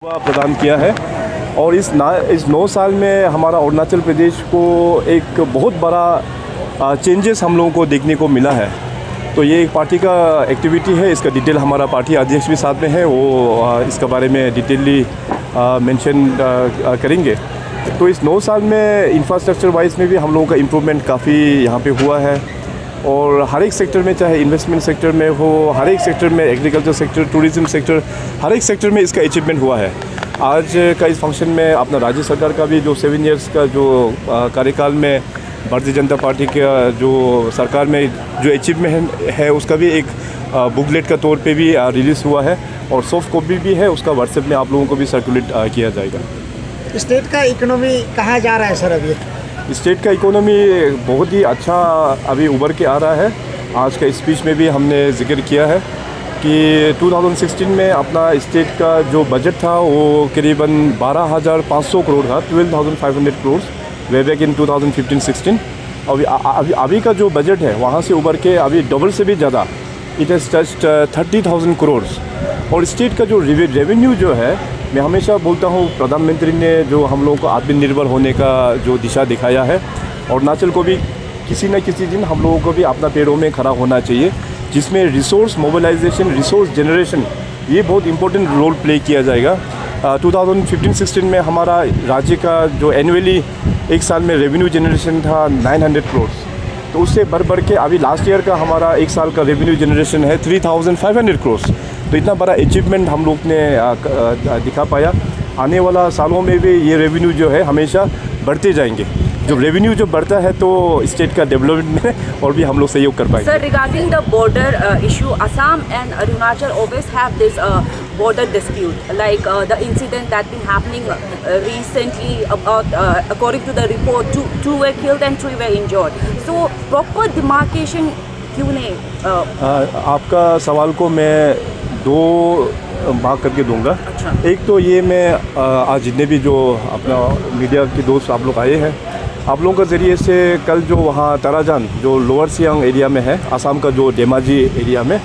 प्रदान किया है और इस 9 साल में हमारा अरुणाचल प्रदेश को एक बहुत बड़ा चेंजेस हम लोगों को देखने को मिला है। तो ये एक पार्टी का एक्टिविटी है, इसका डिटेल हमारा पार्टी अध्यक्ष भी साथ में है, वो इसका बारे में डिटेली मेंशन करेंगे। तो इस 9 साल में इंफ्रास्ट्रक्चर वाइज में भी हम लोगों का इम्प्रूवमेंट काफ़ी यहाँ पे हुआ है और हर एक सेक्टर में, चाहे इन्वेस्टमेंट सेक्टर में हो, हर एक सेक्टर में, एग्रीकल्चर सेक्टर, टूरिज़्म सेक्टर, हर एक सेक्टर में इसका अचीवमेंट हुआ है। आज का इस फंक्शन में अपना राज्य सरकार का भी जो 7 इयर्स का जो कार्यकाल में भारतीय जनता पार्टी का जो सरकार में जो अचीवमेंट है उसका भी एक बुकलेट का तौर पे भी रिलीज़ हुआ है और सॉफ्ट कॉपी भी है, उसका व्हाट्सएप में आप लोगों को भी सर्कुलेट किया जाएगा। स्टेट का इकोनॉमी कहाँ जा रहा है सर? अभी स्टेट का इकोनॉमी बहुत ही अच्छा अभी उभर के आ रहा है। आज का स्पीच में भी हमने जिक्र किया है कि 2016 में अपना स्टेट का जो बजट था वो करीबन 12,500 करोड़ था, 12,500 करोड़ वे बैक इन 2015-16। अभी का जो बजट है वहाँ से उभर के अभी डबल से भी ज़्यादा, इट हैज़ टच्ड 30,000 करोड़। और स्टेट का जो रेवेन्यू जो है, मैं हमेशा बोलता हूँ प्रधानमंत्री ने जो हम लोगों को आत्मनिर्भर होने का जो दिशा दिखाया है, अरुणाचल को भी किसी न किसी दिन हम लोगों को भी अपना पैरों में खड़ा होना चाहिए, जिसमें रिसोर्स मोबिलाइजेशन, रिसोर्स जनरेशन, ये बहुत इंपॉर्टेंट रोल प्ले किया जाएगा। 2015-16 में हमारा राज्य का जो एनुअली एक साल में रेवेन्यू जनरेशन था 900 करोड़, तो उससे बढ़ के अभी लास्ट ईयर का हमारा एक साल का रेवेन्यू जनरेशन है 3,500 करोड़। तो इतना बड़ा अचीवमेंट हम लोग ने दिखा पाया। आने वाला सालों में भी ये रेवेन्यू जो है हमेशा बढ़ते जाएंगे। जब रेवेन्यू जो बढ़ता है तो स्टेट का डेवलपमेंट में और भी हम लोग सहयोग कर पाएंगे। Sir, regarding the border issue, Assam and Arunachal always have this border dispute, like the incident that been happening recently about according to the report, two were killed and 3 were injured. So proper demarcation क्यों नहीं? आपका सवाल को मैं 2 भाग करके दूंगा। अच्छा। एक तो ये मैं आज जितने भी जो अपना मीडिया के दोस्त आप लोग आए हैं, आप लोगों के ज़रिए से कल जो वहाँ ताराजान जो लोअर सियांग एरिया में है, आसाम का जो धेमाजी एरिया में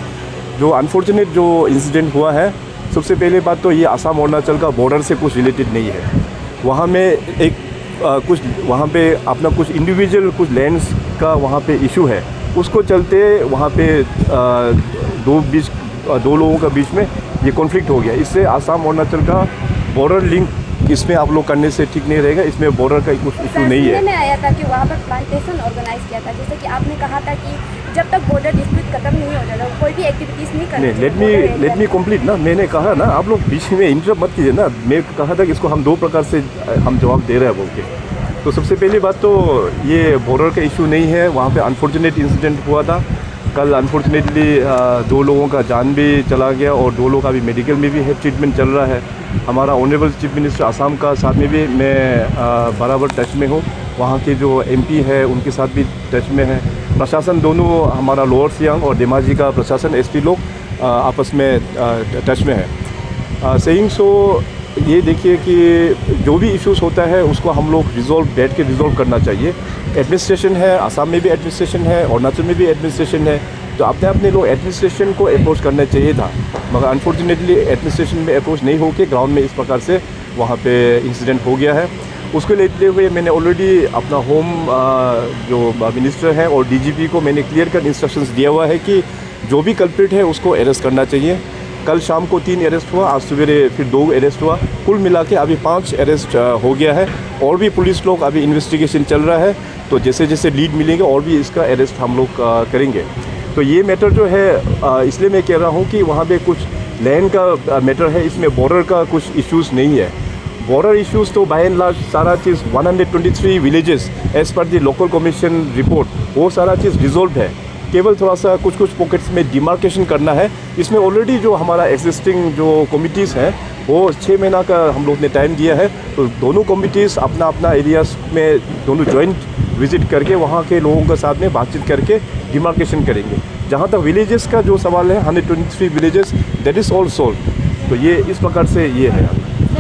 जो अनफॉर्चुनेट जो इंसिडेंट हुआ है, सबसे पहले बात तो ये आसाम अरुणाचल का बॉर्डर से कुछ रिलेटेड नहीं है। वहाँ में एक कुछ वहाँ पे अपना कुछ इंडिविजुअल कुछ लैंड्स का वहाँ पे इशू है, उसको चलते वहाँ पे दो लोगों का बीच में ये कॉन्फ्लिक्ट हो गया। इससे आसाम अरुणाचल का बॉर्डर लिंक इसमें आप लोग करने से ठीक नहीं रहेगा। इसमें बॉर्डर का कुछ इशू नहीं है। में आया था कि वहाँ पर प्लांटेशन ऑर्गेनाइज किया था, जैसे कि आपने कहा था कि जब तक बॉर्डर डिस्प्यूट खत्म नहीं हो जाएगा कोई भी एक्टिविटीज़ नहीं करनी। लेट मी कंप्लीट ना, मैंने कहा ना, आप लोग बीच में इंटरप्ट मत कीजिए ना। मैं कहा था कि इसको हम 2 प्रकार से हम जवाब दे रहे हैं बोल के। तो सबसे पहली बात तो ये बॉर्डर का इशू नहीं है। वहाँ पे अनफॉर्चुनेट इंसिडेंट हुआ था कल। अनफॉर्चुनेटली 2 लोगों का जान भी चला गया और 2 लोग का अभी मेडिकल में भी है, ट्रीटमेंट चल रहा है। हमारा ऑनरेबल चीफ मिनिस्टर आसाम का साथ में भी मैं बराबर टच में हूँ। वहाँ के जो MP है उनके साथ भी टच में है। प्रशासन दोनों, हमारा लोअर सियांग और धेमाजी का प्रशासन, SP लोग आपस में टच में है। सेइंग सो ये देखिए कि जो भी इश्यूज़ होता है उसको हम लोग बैठ के रिजॉल्व करना चाहिए। एडमिनिस्ट्रेशन है, आसाम में भी एडमिनिस्ट्रेशन है, अरुणाचल में भी एडमिनिस्ट्रेशन है, तो अपने लोग एडमिनिस्ट्रेशन को अप्रोच करना चाहिए था, मगर अनफॉर्चुनेटली एडमिनिस्ट्रेशन में अप्रोच नहीं होकर ग्राउंड में इस प्रकार से वहाँ पे इंसिडेंट हो गया है। उसको लेते हुए मैंने ऑलरेडी अपना होम जो मिनिस्टर है और DGP को मैंने क्लियर कट इंस्ट्रक्शंस दिया हुआ है कि जो भी कल्प्रिट है उसको अरेस्ट करना चाहिए। कल शाम को 3 अरेस्ट हुआ, आज सवेरे फिर 2 अरेस्ट हुआ, कुल मिला के अभी 5 अरेस्ट हो गया है और भी पुलिस लोग अभी इन्वेस्टिगेशन चल रहा है। तो जैसे जैसे लीड मिलेंगे और भी इसका अरेस्ट हम लोग करेंगे। तो ये मैटर जो है इसलिए मैं कह रहा हूँ कि वहाँ पे कुछ लैंड का मैटर है, इसमें बॉर्डर का कुछ इश्यूज़ नहीं है। बॉर्डर इश्यूज़ तो बाय एंड लार्ज सारा चीज़ 123 विलेजेस एज पर दी लोकल कमीशन रिपोर्ट, वो सारा चीज़ रिजॉल्व है। केवल थोड़ा सा कुछ पॉकेट्स में डिमार्केशन करना है। इसमें ऑलरेडी जो हमारा एग्जिस्टिंग जो कमिटीज़ हैं वो 6 महीना का हम लोग ने टाइम दिया है। तो दोनों कमिटीज़ अपना एरियाज़ में दोनों जॉइंट विजिट करके वहाँ के लोगों के साथ में बातचीत करके डिमार्केशन करेंगे। जहाँ तक विलेजेस का जो सवाल है, 123 villages, that is all solve. तो ये इस प्रकार से ये है।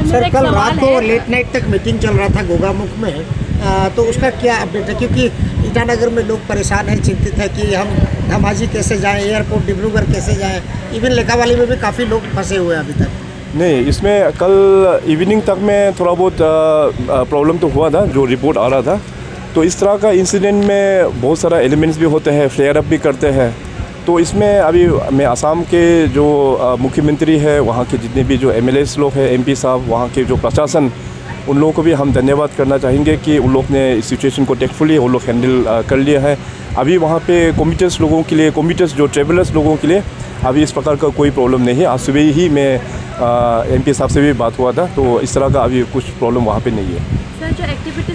सर, कल रात को लेट नाइट तक मीटिंग चल रहा था गोगामुख में, तो उसका क्या अपडेट है? क्योंकि ईटानगर में लोग परेशान हैं, चिंतित है कि हम धेमाजी कैसे जाएं, एयरपोर्ट डिब्रूगढ़ कैसे जाएं। इवन लेखावाली में भी काफ़ी लोग फंसे हुए हैं अभी तक। नहीं, इसमें कल इवनिंग तक में थोड़ा बहुत प्रॉब्लम तो हुआ था, जो रिपोर्ट आ रहा था। तो इस तरह का इंसिडेंट में बहुत सारा एलिमेंट्स भी होते हैं, फ्लेयर अप भी करते हैं। तो इसमें अभी मैं असम के जो मुख्यमंत्री है, वहाँ के जितने भी जो MLAs लोग हैं, MP साहब, वहाँ के जो प्रशासन, उन लोगों को भी हम धन्यवाद करना चाहेंगे कि उन लोग ने इस सिचुएशन को टेकफुली उन लोग हैंडल कर लिया है। अभी वहाँ पे कम्यूटर्स लोगों के लिए, कम्यूटर्स जो ट्रेवलर्स लोगों के लिए अभी इस प्रकार का कोई प्रॉब्लम नहीं है। आज सुबह ही मैं MP साहब से भी बात हुआ था, तो इस तरह का अभी कुछ प्रॉब्लम वहाँ पे नहीं है। सर, जो एक्टिविटीज़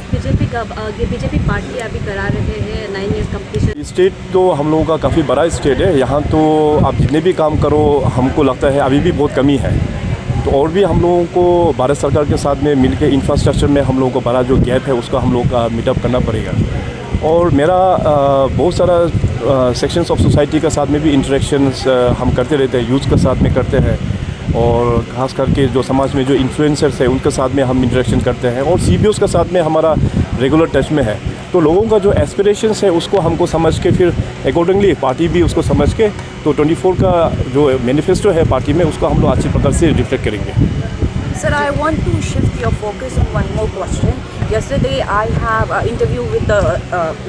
बीजेपी पार्टी अभी करा रहे हैं 9 years कंप्लीशन, स्टेट तो हम लोगों का काफ़ी बड़ा स्टेट है। यहाँ तो आप जितने भी काम करो, हमको लगता है अभी भी बहुत कमी है। तो और भी हम लोगों को भारत सरकार के साथ में मिलकर इंफ्रास्ट्रक्चर में हम लोगों को बड़ा जो गैप है, उसका हम लोगों का मीटअप करना पड़ेगा। और मेरा बहुत सारा सेक्शंस ऑफ सोसाइटी के साथ में भी इंटरेक्शंस हम करते रहते हैं, यूथ के साथ में करते हैं, और ख़ास करके जो समाज में जो इन्फ्लुएंसर्स हैं उनके साथ में हम इंटरेक्शन करते हैं, और CBOs के साथ में हमारा रेगुलर टच में है। तो लोगों का जो एस्पिरेशंस है उसको हमको समझ के फिर अकॉर्डिंगली पार्टी भी उसको समझ के तो 24 का जो मैनिफेस्टो है पार्टी में, उसको हम लोग अच्छी प्रकार से रिफ्लेक्ट करेंगे। Sir, I want to shift your focus on one more question. Yesterday, I have an interview with the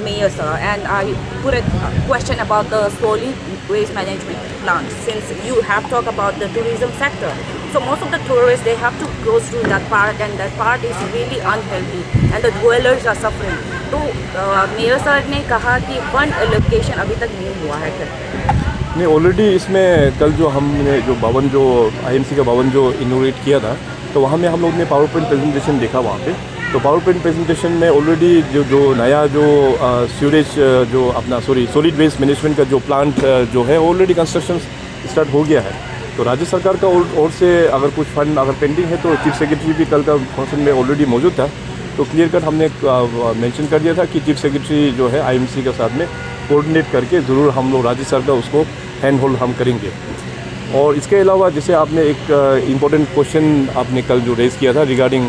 mayor, sir, and I put a question about the solid waste management plan. Since you have talked about the tourism sector, so most of the tourists, they have to go through that part, and that part is really unhealthy, and the dwellers are suffering. तो mayor sir ने कहा कि fund allocation अभी तक नहीं हुआ है करके। नहीं, ऑलरेडी इसमें कल जो हमने जो भवन, जो IMC का भवन जो इनोग्रेट किया था, तो वहाँ में हम लोग ने पावर पॉइंट प्रेजेंटेशन देखा वहाँ पे। तो पावर पॉइंट प्रेजेंटेशन में ऑलरेडी जो नया जो सीवरेज जो अपना सॉलिड वेस्ट मैनेजमेंट का जो प्लांट जो है ऑलरेडी कंस्ट्रक्शन स्टार्ट हो गया है। तो राज्य सरकार का ओर से अगर कुछ फंड अगर पेंडिंग है, तो चीफ सेक्रेटरी भी कल का फंक्शन में ऑलरेडी मौजूद था, तो क्लियर कट हमने मेंशन कर दिया था कि चीफ सेक्रेटरी जो है IMC के साथ में कोऑर्डिनेट करके ज़रूर हम लोग राज्य सरकार उसको हैंड होल्ड हम करेंगे। और इसके अलावा जैसे आपने एक इम्पोर्टेंट क्वेश्चन आपने कल जो रेज़ किया था regarding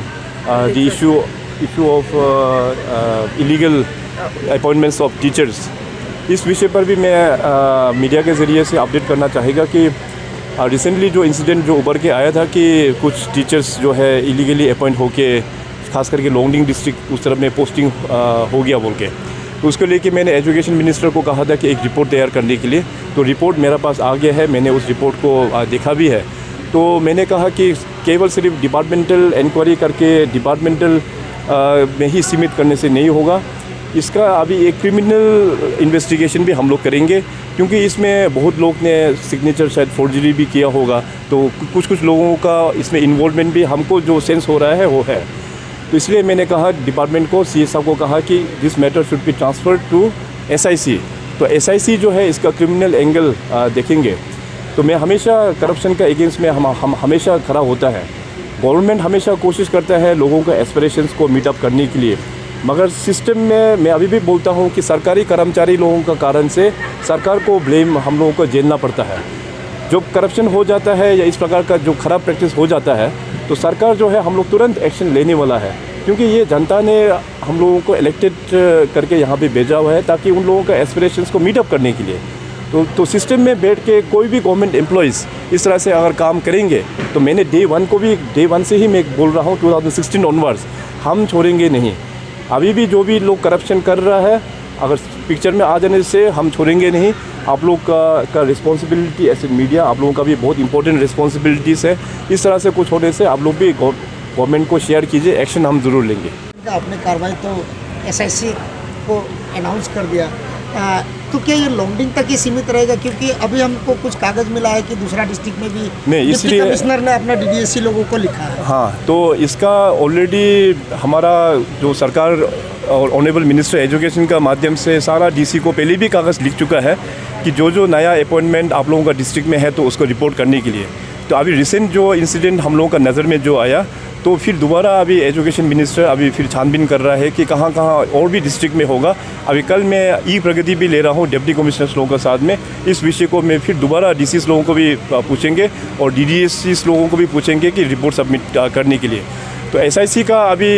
the issue of illegal appointments of teachers, इस विषय पर भी मैं मीडिया के ज़रिए से अपडेट करना चाहेगा कि रिसेंटली जो इंसिडेंट जो उभर के आया था कि कुछ टीचर्स जो है इलीगली अपॉइंट होके, खास करके लोंगडिंग डिस्ट्रिक्ट उस तरफ में पोस्टिंग हो गया बोल के, तो उसको लेके मैंने एजुकेशन मिनिस्टर को कहा था कि एक रिपोर्ट तैयार करने के लिए। तो रिपोर्ट मेरे पास आ गया है, मैंने उस रिपोर्ट को देखा भी है। तो मैंने कहा कि केवल सिर्फ डिपार्टमेंटल इंक्वायरी करके डिपार्टमेंटल में ही सीमित करने से नहीं होगा, इसका अभी एक क्रिमिनल इन्वेस्टिगेशन भी हम लोग करेंगे, क्योंकि इसमें बहुत लोग ने सिग्नेचर शायद फोर्जरी भी किया होगा। तो कुछ लोगों का इसमें इन्वॉल्वमेंट भी हमको जो सेंस हो रहा है वो है। तो इसलिए मैंने कहा डिपार्टमेंट को, CS साहब को कहा कि this matter should be transferred to SIC। तो SIC जो है इसका क्रिमिनल एंगल देखेंगे। तो मैं हमेशा करप्शन का अगेंस्ट में हम हमेशा खड़ा होता है। गवर्नमेंट हमेशा कोशिश करता है लोगों का एस्पिरेशंस को मीट अप करने के लिए, मगर सिस्टम में मैं अभी भी बोलता हूँ कि सरकारी कर्मचारी लोगों का कारण से सरकार को ब्लेम हम लोगों को झेलना पड़ता है। जो करप्शन हो जाता है या इस प्रकार का जो ख़राब प्रैक्टिस हो जाता है, तो सरकार जो है हम लोग तुरंत एक्शन लेने वाला है, क्योंकि ये जनता ने हम लोगों को इलेक्टेड करके यहाँ पे भेजा हुआ है ताकि उन लोगों का एस्पिरेशंस को मीट अप करने के लिए। तो सिस्टम में बैठ के कोई भी गवर्नमेंट एम्प्लॉयज़ इस तरह से अगर काम करेंगे, तो मैंने डे वन से ही मैं बोल रहा हूँ 2016 ऑनवर्ड्स हम छोड़ेंगे नहीं। अभी भी जो भी लोग करप्शन कर रहा है, अगर पिक्चर में आ जाने से हम छोड़ेंगे नहीं। आप लोग का रिस्पॉन्सिबिलिटी एज ए मीडिया, आप लोगों का भी बहुत इंपॉर्टेंट रिस्पॉन्सिबिलिटीज़ है। इस तरह से कुछ होने से आप लोग भी गवर्नमेंट को शेयर कीजिए, एक्शन हम ज़रूर लेंगे। आपने कार्रवाई तो SIC को अनाउंस कर दिया, तो क्या ये लॉन्डिंग तक ही सीमित रहेगा? क्योंकि अभी हमको कुछ कागज़ मिला है कि दूसरा डिस्ट्रिक्ट में भी नहीं, इसलिए कमिश्नर ने अपना DDSC लोगों को लिखा है। हाँ, तो इसका ऑलरेडी हमारा जो सरकार और ऑनरेबल मिनिस्टर एजुकेशन का माध्यम से सारा DC को पहले भी कागज़ लिख चुका है कि जो नया अपॉइंटमेंट आप लोगों का डिस्ट्रिक्ट में है तो उसको रिपोर्ट करने के लिए। तो अभी रिसेंट जो इंसिडेंट हम लोगों का नज़र में जो आया, तो फिर दोबारा अभी एजुकेशन मिनिस्टर अभी फिर छानबीन कर रहा है कि कहाँ और भी डिस्ट्रिक्ट में होगा। अभी कल मैं प्रगति भी ले रहा हूँ डिप्टी कमिश्नर्स लोगों के साथ में, इस विषय को मैं फिर दोबारा DCs लोगों को भी पूछेंगे और DDSCs लोगों को भी पूछेंगे कि रिपोर्ट सबमिट करने के लिए। तो SIC का अभी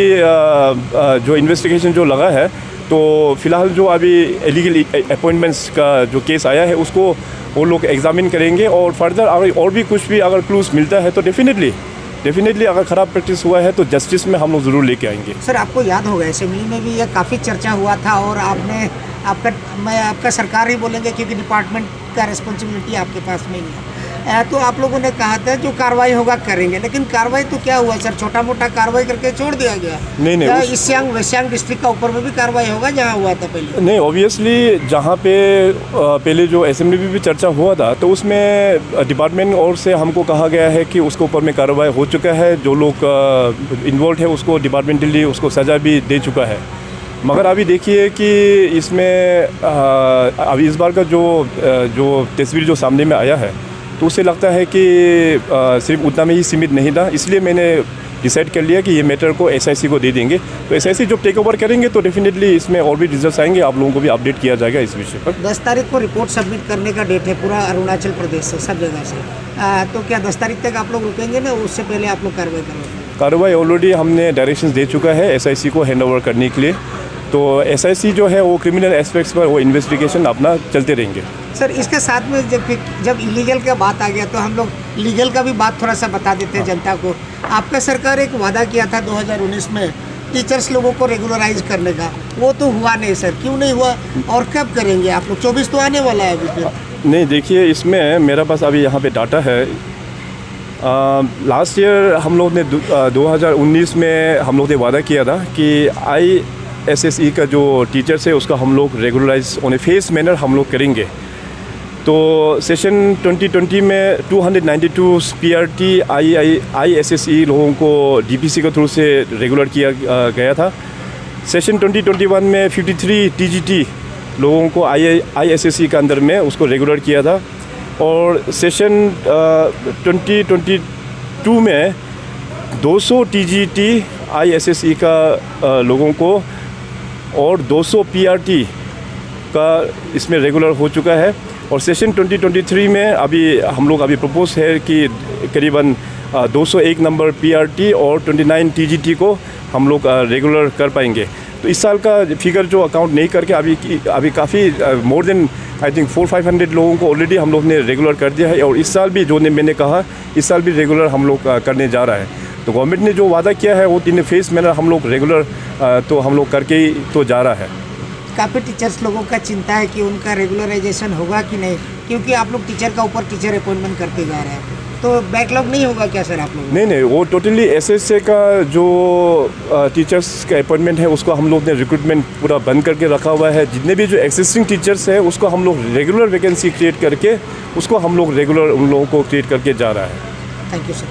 जो इन्वेस्टिगेशन जो लगा है, तो फ़िलहाल जो अभी इलीगल अपॉइंटमेंट्स का जो केस आया है उसको वो लोग एग्जामिन करेंगे और फर्दर अगर और भी कुछ भी अगर क्लूज मिलता है तो डेफिनेटली अगर ख़राब प्रैक्टिस हुआ है तो जस्टिस में हम लोग ज़रूर लेके आएंगे। सर आपको याद होगा असेंबली में भी यह काफ़ी चर्चा हुआ था और आपका सरकार ही बोलेंगे क्योंकि डिपार्टमेंट का रिस्पॉन्सिबिलिटी आपके पास में ही है। तो आप लोगों ने कहा था जो कार्रवाई होगा करेंगे, लेकिन कार्रवाई तो क्या हुआ सर, छोटा मोटा कार्रवाई करके छोड़ दिया गया। नहीं ईस्ट वेस्ट डिस्ट्रिक्ट का ऊपर में भी कार्रवाई होगा जहाँ हुआ था पहले। नहीं, ऑब्वियसली जहाँ पे पहले जो असेंबली में भी चर्चा हुआ था तो उसमें डिपार्टमेंट और से हमको कहा गया है कि उसके ऊपर में कार्रवाई हो चुका है, जो लोग इन्वॉल्व है उसको डिपार्टमेंटली उसको सज़ा भी दे चुका है। मगर अभी देखिए कि इसमें अभी इस बार का जो तस्वीर जो सामने में आया है तो उससे लगता है कि सिर्फ उतना में ही सीमित नहीं था, इसलिए मैंने डिसाइड कर लिया कि ये मैटर को एसआईसी को दे देंगे। तो एसआईसी जब टेक ओवर करेंगे तो डेफिनेटली इसमें और भी रिजल्ट्स आएंगे, आप लोगों को भी अपडेट किया जाएगा इस विषय पर। 10 तारीख को रिपोर्ट सबमिट करने का डेट है पूरा अरुणाचल प्रदेश से, सब जगह से। तो क्या 10 तारीख तक आप लोग रुकेंगे ना, उससे पहले आप लोग कार्रवाई करोगे? कार्रवाई ऑलरेडी हमने डायरेक्शंस दे चुका है एसआईसी को हैंड ओवर करने के लिए। तो एसआईसी जो है वो क्रिमिनल एस्पेक्ट्स पर वो इन्वेस्टिगेशन अपना चलते रहेंगे। सर इसके साथ में जब इलीगल का बात आ गया तो हम लोग लीगल का भी बात थोड़ा सा बता देते हैं जनता को। आपका सरकार एक वादा किया था 2019 में टीचर्स लोगों को रेगुलराइज करने का, वो तो हुआ नहीं सर, क्यों नहीं हुआ और कब करेंगे आप लोग? 24 तो आने वाला है अभी फिर। नहीं, देखिए इसमें मेरे पास अभी यहाँ पे डाटा है। लास्ट ईयर हम लोग ने 2019 में हम लोग ने वादा किया था कि ISSE का जो टीचर्स है उसका हम लोग regularise on a phase manner हम लोग करेंगे। तो सेशन 2020 में 292 PRT ISSE लोगों को DPC के थ्रू से रेगुलर किया गया था। सेशन 2021 में 53 TGT लोगों को ISSE के अंदर में उसको रेगुलर किया था। और सेशन 2022 में 200 TGT ISSE का लोगों को और 200 PRT का इसमें रेगुलर हो चुका है। और सेशन 2023 में अभी हम लोग प्रपोज है कि करीबन 201 नंबर PRT और 29 TGT को हम लोग रेगुलर कर पाएंगे। तो इस साल का फिगर जो अकाउंट नहीं करके अभी काफ़ी मोर देन आई थिंक 400-500 लोगों को ऑलरेडी हम लोग ने रेगुलर कर दिया है। और इस साल भी जो मैंने कहा इस साल भी रेगुलर हम लोग करने जा रहा है। तो गवर्नमेंट ने जो वादा किया है वो इन फेस मैनर हम लोग रेगुलर तो हम लोग करके ही तो जा रहा है। काफ़ी टीचर्स लोगों का चिंता है कि उनका रेगुलराइजेशन होगा कि नहीं, क्योंकि आप लोग टीचर का ऊपर टीचर अपॉइंटमेंट करते जा रहे हैं, तो बैकलॉग नहीं होगा क्या सर आप लोग? नहीं, वो टोटली SSA का जो टीचर्स का अपॉइंटमेंट है उसको हम लोग ने रिक्रूटमेंट पूरा बंद करके रखा हुआ है। जितने भी जो एग्जिस्टिंग टीचर्स है उसको हम लोग रेगुलर वैकेंसी क्रिएट करके उसको हम लोग रेगुलर उन लोगों को क्रिएट करके जा रहा है। Thank you sir.